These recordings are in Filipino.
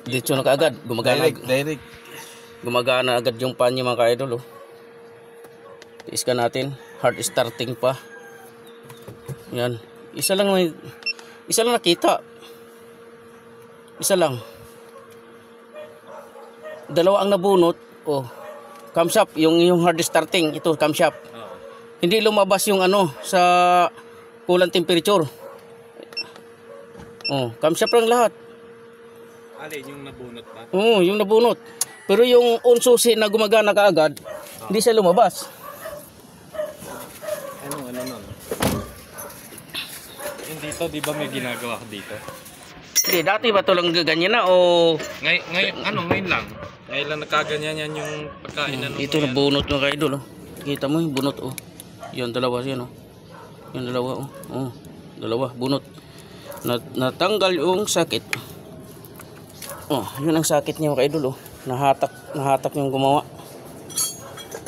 Dito na kaagad, gumagana. Direct. Gumagana agad yung pan niya mga ka-idol. Oh. Tiis ka natin, hard starting pa. Yan. Isa lang nakita. Isa lang. Dalawa ang nabunot. Oh. Camshaft, yung hard starting, ito camshaft. Hindi lumabas yung ano sa coolant temperature. Oh, camshaft lang lahat. Alin yung nabunot pa? Oo, yung nabunot. Pero yung unsusi na gumagana kaagad, hindi siya lumabas. Ano nun? Yung dito, di ba may ginagawa ko dito? Hindi, dati ba ito lang ganyan na o... Ngayon lang. Ngayon lang nakaganyan yan yung pagkain na Ito na bunot ng ka-idol. Oh. Kita mo yung bunot. Oh. Yan, dalawa siya. No? Yan, dalawa. Oh. Oh, dalawa, bunot. Natanggal yung sakit. Oh, yun ang sakit niya mga ka-idol. Oh. Nahatak yung gumawa.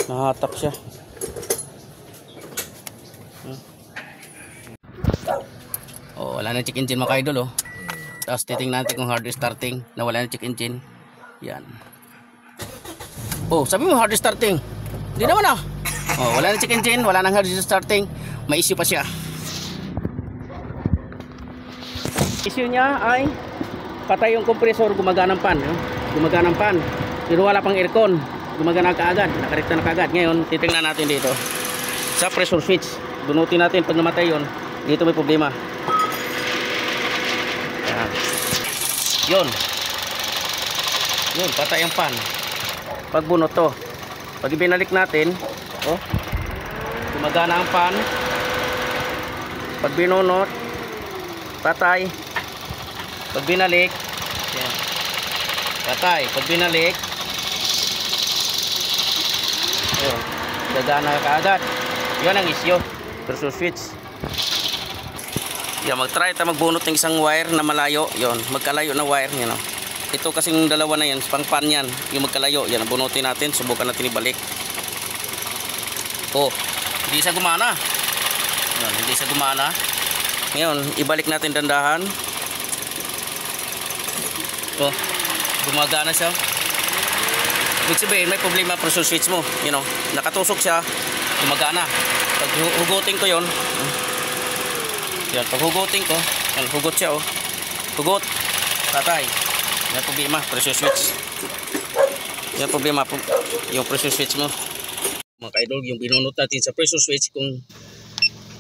Nahatak siya. Oh, wala na check engine mga ka-idol. Oh. Tapos titingnan natin kung hard starting na wala na check engine. Yan. Oh, sabi mo hard starting. Hindi naman ah. Oh, wala na check engine, wala nang hard starting. May issue pa siya. Issue niya ay patay yung compressor, gumagana ang pan. Gumagana ang pan. Pero wala pang aircon. Gumagana kaagad, nakarekta na kaagad. Ngayon, titingnan natin dito. Sa pressure switch. Bunutin natin pag namatay yun. Dito may problema. Yun, patay ang pan. Pag bunot to, pag ibinalik natin, oh, gumagana ang pan. Pag binunot, patay. Pag binalik, yan, patay. Pag binalik, yun, gagana kaagad. Yun ang issue. Pressure switch. Yan, mag-try tayo magbunot ng isang wire na malayo. Yon, magkalayo na wire yan. Oh. Ito kasing dalawa na yan, pang pan yan. Yung magkalayo, yan, bunutin natin. Subukan natin ibalik. Oh, hindi siya gumana. Yan, hindi siya gumana. Ngayon, ibalik natin dandahan. Oh, gumagana siya. Ibig sabihin, may problema pressure switch mo. You know, nakatusok siya, gumagana. Pag hugutin ko yon. Yan, pag hugutin ko, yan, hugot siya oh. Hugot, patay. Yan problema, pressure switch. Yan problema, yung pressure switch mo. Mga ka-idol, yung binunot natin sa pressure switch, kung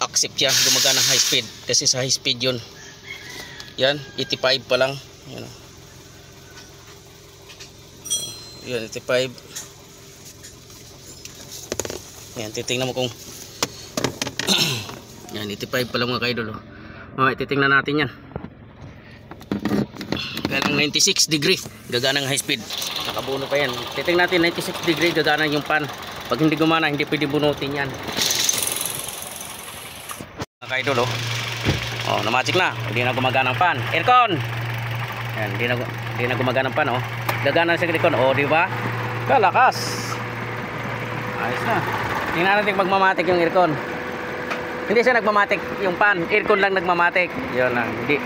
accept siya, gumagana high speed. Kasi sa high speed yun. Yan, 85 pa lang. Yan, yan 85. Yan, titingnan mo kung yan, 85 pa lang mga ka-idol. Okay, titingnan natin yan. Kaya lang 96 degree, gagana ng high speed. Nakabuno pa yan. Titingnan natin, 96 degree, gagana yung pan. Pag hindi gumana, hindi pwede bunutin yan. Mga ka-idol, oh. Oh, namatik na. Hindi na gumagana ang pan. Aircon! Yan, hindi na gumagana ang pan, oh. Gagana sa aircon, oh, di ba? Kalakas. Ayos na. Tingnan natin magmamatik yung aircon. Hindi siya nagmamatik yung pan, aircon lang nagmamatik. Yun lang, hindi